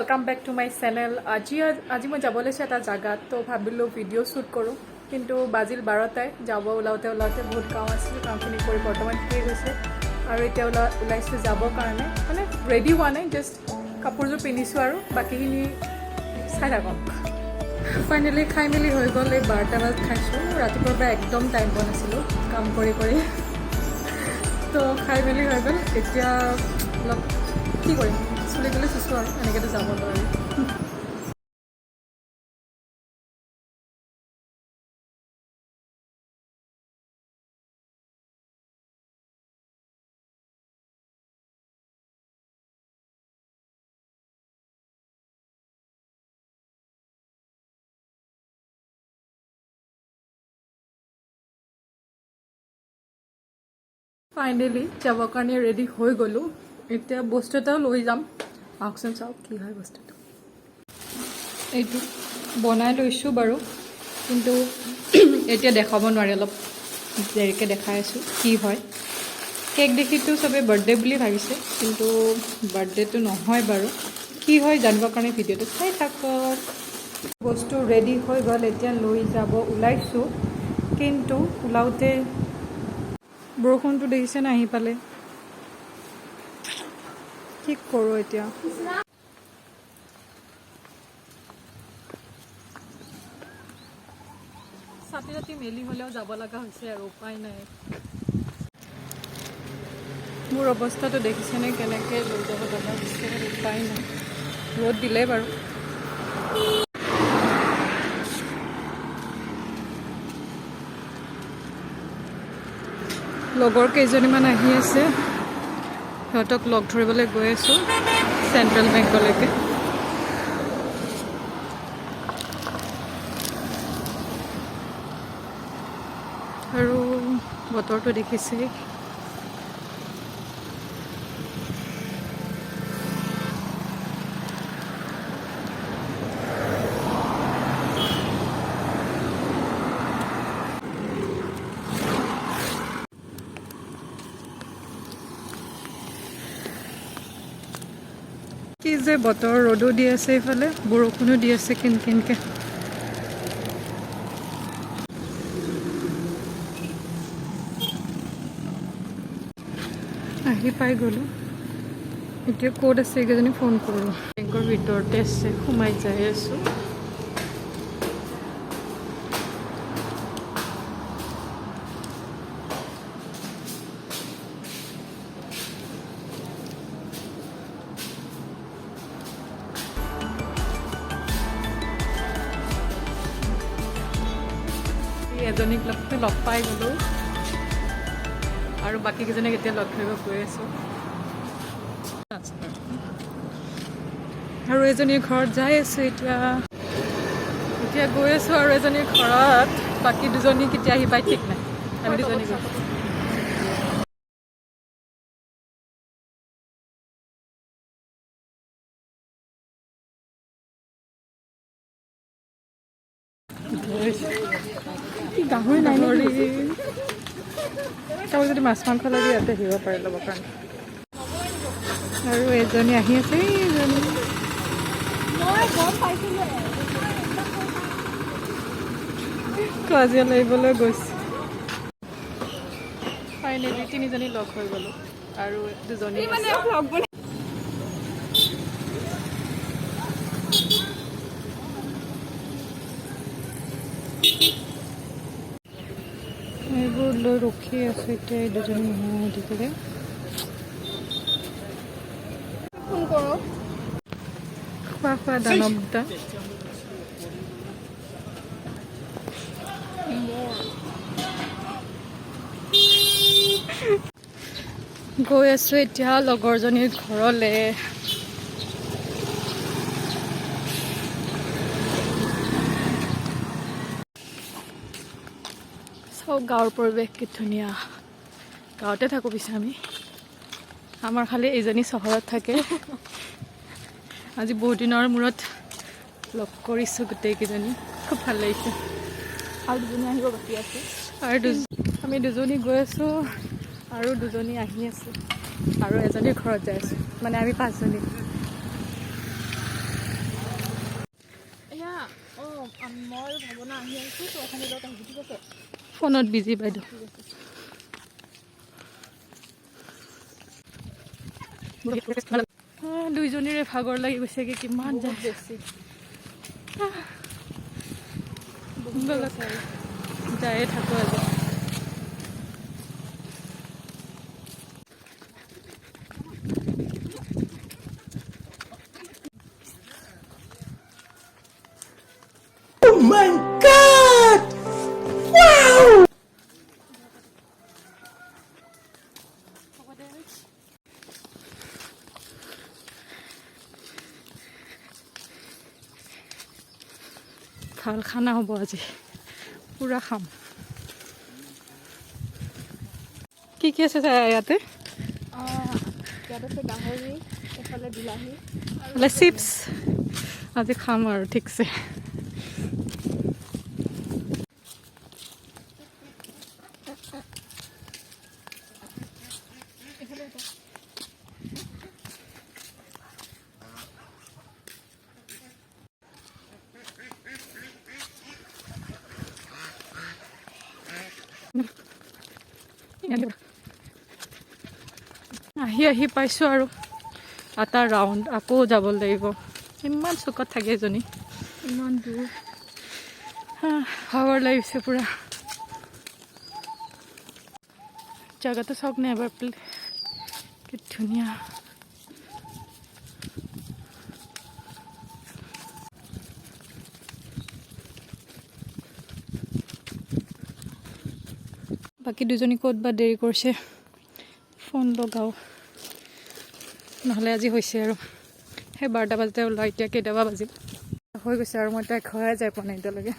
Welcome back to my channel. আজি मैं যাব লৈছোঁ এটা জাগাত তো ভাবিলোঁ ভিডিঅ' শ্বুট কৰোঁ কিন্তু বাজিল 12টাই যাব ওলাওঁতে বহুত কাম আছিল কামখিনি কৰি বৰ্তমান ফ্ৰী হৈছে আৰু এতিয়া ওলাইছোঁ যাবৰ কাৰণে মানে ৰেডি হোৱা নাই জাষ্ট কাপোৰযোৰ পিন্ধিছোঁ আৰু বাকীখিনি চাই থাকক। ফাইনেলি খাই মেলি হৈ গ'ল এই 12টা বজাত খাইছোঁ ৰাতিপুৱাৰ পৰা একদম টাইম পোৱা নাছিলোঁ কাম কৰি তো খাই মেলি হৈ গ'ল এতিয়া অলপ কি কৰিম চুলি গ'লে চুচোঁ আৰু এনেকৈতো যাব নোৱাৰি। ফাইনেলি যাবৰ কাৰণে ৰেডি হৈ গ'লোঁ। এতিয়া বস্তু এটাও লৈ যাম আহকচোন চাওক কি হয় বস্তুটো। এইটো বনাই লৈছোঁ বাৰু কিন্তু এতিয়া দেখাব নোৱাৰি অলপ দেৰিকৈ দেখাই আছোঁ কি হয়। কেক দেখিতো চবেই বাৰ্থডে বুলি ভাবিছে কিন্তু বাৰ্থডেটো নহয় বাৰু কি হয় জানিবৰ কাৰণে ভিডিঅ'টো চাই থাকক। বস্তু ৰেডি হৈ গ'ল এতিয়া লৈ যাব ওলাইছোঁ কিন্তু ওলাওঁতে বৰষুণটো দেখিছে না আহি পালে কি কৰোঁ এতিয়া। ছাতি ৰাতি মেলি হ'লেও যাব লগা হৈছে আৰু উপায় নাই। মোৰ অৱস্থাটো দেখিছেনে কেনেকৈ লৈ যাব লগা হৈছে উপায় নাই ৰ'দ দিলে বাৰু। লগৰ কেইজনীমান আহি আছে সিহঁতক লগ ধৰিবলৈ গৈ আছোঁ চেণ্ট্ৰেল বেংকলৈকে। আৰু বতৰটো দেখিছেই কি যে বতৰ ৰ'দো দি আছে এইফালে বৰষুণো দি আছে কিনকিনকৈ। আহি পাই গ'লোঁ এতিয়া ক'ত আছে এইকেইজনী ফোন কৰোঁ। বেংকৰ ভিতৰতে আছে সোমাই যাই আছোঁ। এজনীক লগ পাই গ'লোঁ আৰু বাকীকেইজনীক এতিয়া লগ ধৰিব গৈ আছোঁ আৰু এজনীৰ ঘৰত যাই আছোঁ এতিয়া গৈ আছোঁ আৰু এজনীৰ ঘৰত। বাকী দুজনী কেতিয়া আহি পাই ঠিক নাই আমি দুজনী গৈছোঁ। গাহৰি নাই চাব যদি মাছ মাংস লাগে ইয়াতে আহিব পাৰে ল'বৰ কাৰণে। আৰু এজনী আহি আছে এইজনী কাজিয়া লাগিবলৈ গৈছে। ফাইনেলি তিনিজনী লগ হৈ গ'লোঁ আৰু দুজনী এইবোৰ লৈ ৰখি আছোঁ এতিয়া এই দুজনী মানুহ আহি থাকিলে ফোন কৰোঁ খোৱা দানৱদা গৈ আছোঁ এতিয়া লগৰজনীৰ ঘৰলৈ। চাওক গাঁৱৰ পৰিৱেশ কি ধুনীয়া। গাঁৱতে থাকোঁ পিছে আমাৰ খালি এইজনী চহৰত থাকে। আজি বহুত দিনৰ মূৰত লগ কৰিছোঁ গোটেইকেইজনী খুব ভাল লাগিছে। আৰু দুজনী আহিব বাকী আছে আৰু আমি দুজনী গৈ আছোঁ আৰু দুজনী আহি আছে আৰু এজনীৰ ঘৰত যাই আছোঁ মানে আমি পাঁচজনী। ফোনত বিজি বাইদেউ দুইজনীৰে ভাগৰ লাগি গৈছেগে কিমান যায় বেছি যায়ে থাকো আজি Oh my God! Wow! ভাল খানা হ'ব আজি পুৰা খাম কি কি আছে ইয়াতে ইয়াত আছে গাহৰি এফালে বিলাহী চিপছ আজি খাম আৰু ঠিকছে আহি আহি পাইছোঁ আৰু এটা ৰাউণ্ড আকৌ যাব লাগিব ইমান চুকত থাকে এজনী ইমান দূৰ ভাগৰ লাগিছে পুৰা জাগাটো চাওক নে এবাৰ কি ধুনীয়া বাকী দুজনী ক'ত বা দেৰি কৰিছে ফোন লগাওঁ নহ'লে আজি হৈছে আৰু সেই 12টা বাজতে ওলাই এতিয়া কেইটাবা বাজিল হৈ গৈছে আৰু মই তাই ঘৰে যাই পোৱা নাই এতিয়ালৈকে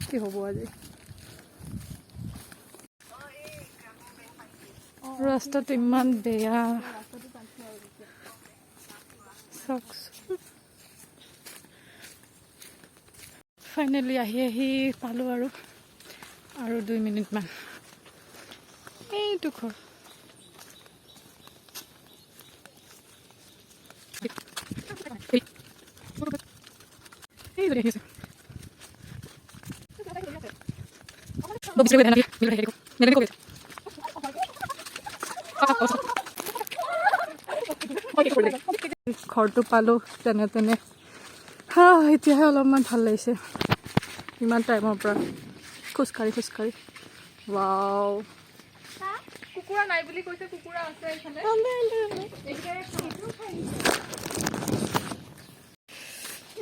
কি হ'ব আজি ৰাস্তাটো ইমান বেয়া ফাইনেলি আহি আহি পালোঁ আৰু 2 মিনিটমান এইটো ঘৰ ঘৰটো পালোঁ তেনে তেনে এতিয়াহে অলপমান ভাল লাগিছে ইমান টাইমৰ পৰা খোজকাঢ়ি ৱাও কুকুৰা নাই বুলি কৈছে কুকুৰা আছে এইফালে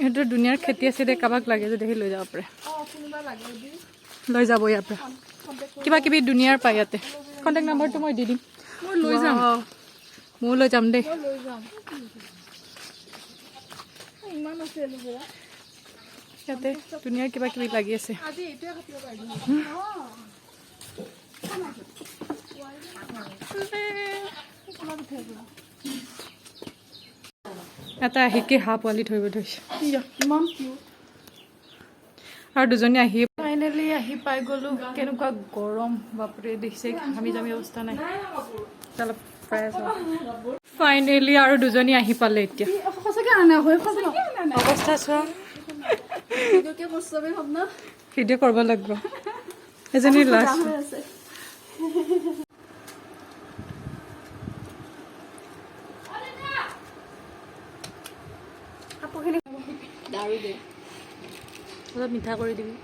ইহঁতৰ দুনিয়াৰ খেতি আছে দে কাৰোবাক লাগে যদি লৈ যাব পাৰে কোনোবা লাগে যদি লৈ যাব ইয়াৰ পৰা কিবা কিবি দুনিয়াৰ পায় ইয়াতে কণ্টেক্ট নাম্বাৰটো মই দি দিম মই লৈ যাম ময়ো লৈ যাম দেই লৈ যাম ইমান আছে এলোভেৰা ইয়াতে দুনিয়াৰ কিবা কিবি লাগি আছে আজি এইটোৱে কাটিব পাৰিম এটা আহিকে হাঁহ পোৱালি ধৰিব ধৰিছে ইমান কিউট আৰু দুজনী আহি ফাইনেলি আহি পাই গ'লোঁ কেনেকুৱা গৰম বাপৰে দেখিছে ঘামি জামি অৱস্থা নাই অলপ ফাইনেলি আৰু দুজনী আহি পালে এতিয়া সঁচাকে আনা হয় অৱস্থা চোৱা ভিডিঅ'কে বস্তু আমি ভাব না ভিডিঅ' কৰিব লাগিব এজনী লাষ্ট আছে দাৰু দে অলপ মিঠা কৰি দিবি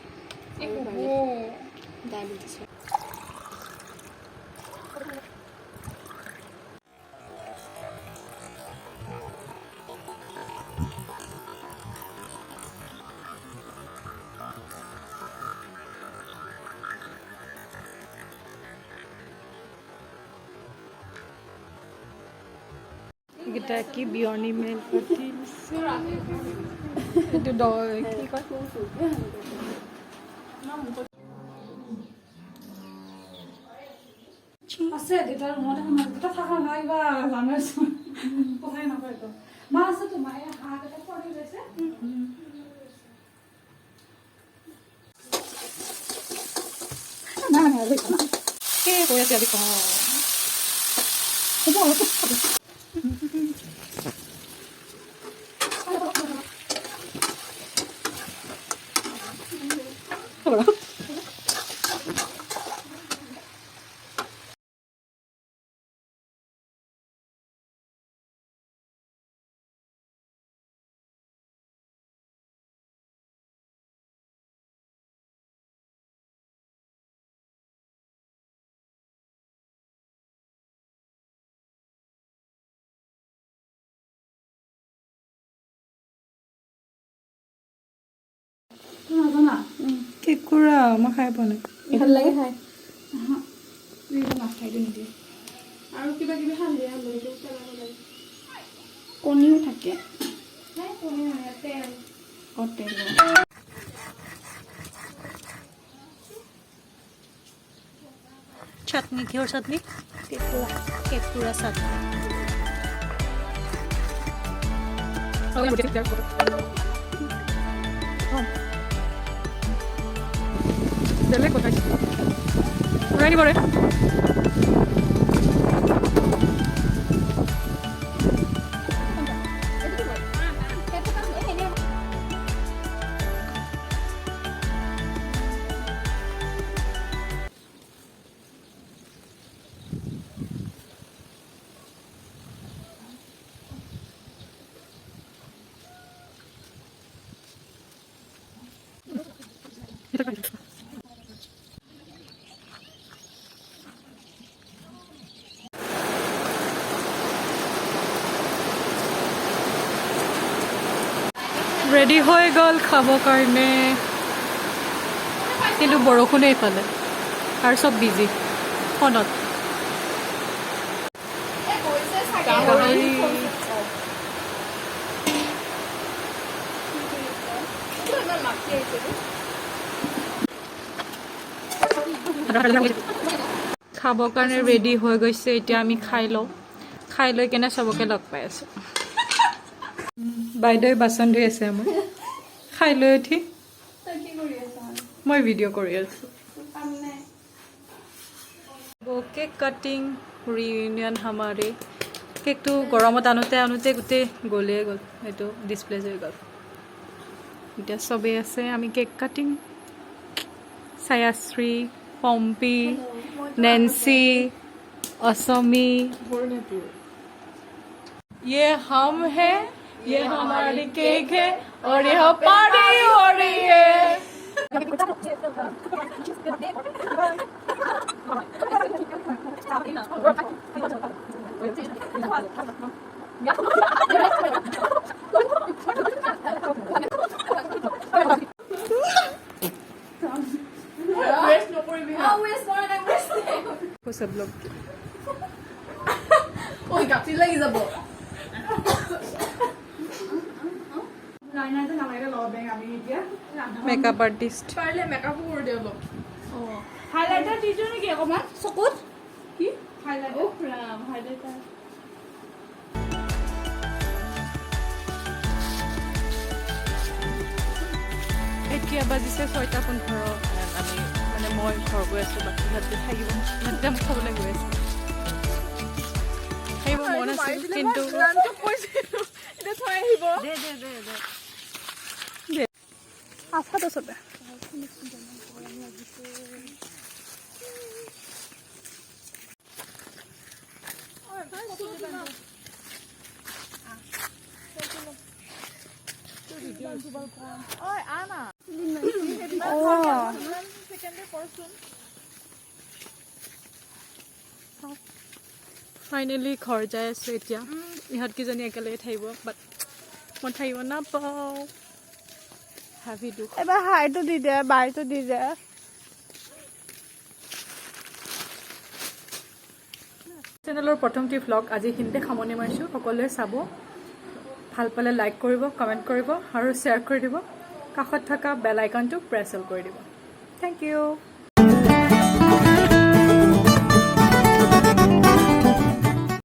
দালি দিছে এইকেইটা কি বিয়নি মেল পাতি এইটো কি কয় আছে দেউতাৰ ৰুমতে সোমাই থকা নাই বা জানাইচোন কথাই নাপায় তো মা আছে তো মায়ে হাঁহ এটা পৰি গৈছে নাই নাই কি কৈ আছে আজি খাব নাজানা কেঁকুৰা মই খাই পোৱা নাই ভাল লাগে খাই নাখাই দিওঁ নিদিয়ে আৰু কিবা কিবি হালধীয়া হালধীয়া পেলাব লাগে কণীও থাকে নাই কণী নহয় তেল হোটেল চাটনি কিহৰ চাটনি কেঁকুৰা চাটনি বেলেগ কথা উৰাই দিব ৰেডি হৈ গ'ল খাবৰ কাৰণে কিন্তু বৰষুণে এইফালে আৰু চব বিজি ফোনত খাবৰ কাৰণে ৰেডি হৈ গৈছে এতিয়া আমি খাই লওঁ খাই লৈ কেনে চবকে লগ পাই আছোঁ বাইদেৱে বাচন ধুই আছে আমাৰ খাই লৈ উঠি মই ভিডিঅ' কৰি আছোঁ কেক কাটিং ৰিইউনিয়ন হামাৰে কেকটো গৰমত আনোতে আনোতে গোটেই গ'লেই গ'ল এইটো ডিছপ্লেচ হৈ গ'ল এতিয়া চবেই আছে আমি cake cutting Chhayashree Pompi Nancy असमी ये हम है ये हमारी केक है और यह पार्टी हो रही है सब लोग Oi, gato, lagi যাব লাইনাৰটো নালাগে লব বেং আমি এতিয়া मेकअप आर्टिस्ट পাৰিলে মেকআপো কৰি দিওঁ অলপ হাইলাইটাৰ দি দিওঁ নেকি অকণমান চকুত কি হাইলাইটাৰ উফ ৰাম হাইলাইটাৰ এতিয়া বাজিছে 6:15 আমি মানে মই ঘৰ গৈ আছোঁ বাকী সিহঁতে থাকিব সিহঁতে মোক খাবলৈ গৈ আছে আহিব মন আছিল কিন্তু এতিয়া থৈ আহিব আফাটো চবে ঐ আনা ফাইনেলি ঘৰ যাই আছোঁ এতিয়া ইহঁতকেইজনী একেলগে থাকিব বাট মই থাকিব নাপাওঁ ভাবি দুখ এবাৰ হাইটো দি দে বাইটো দি দে চেনেলৰ প্ৰথমটি ভ্লগ আজি এইখিনিতে সামৰণি মাৰিছোঁ সকলোৱে চাব ভাল পালে লাইক কৰিব কমেণ্ট কৰিব আৰু শ্বেয়াৰ কৰি দিব কাষত থকা বেল আইকনটো প্ৰেছ অল কৰি দিব থেংক ইউ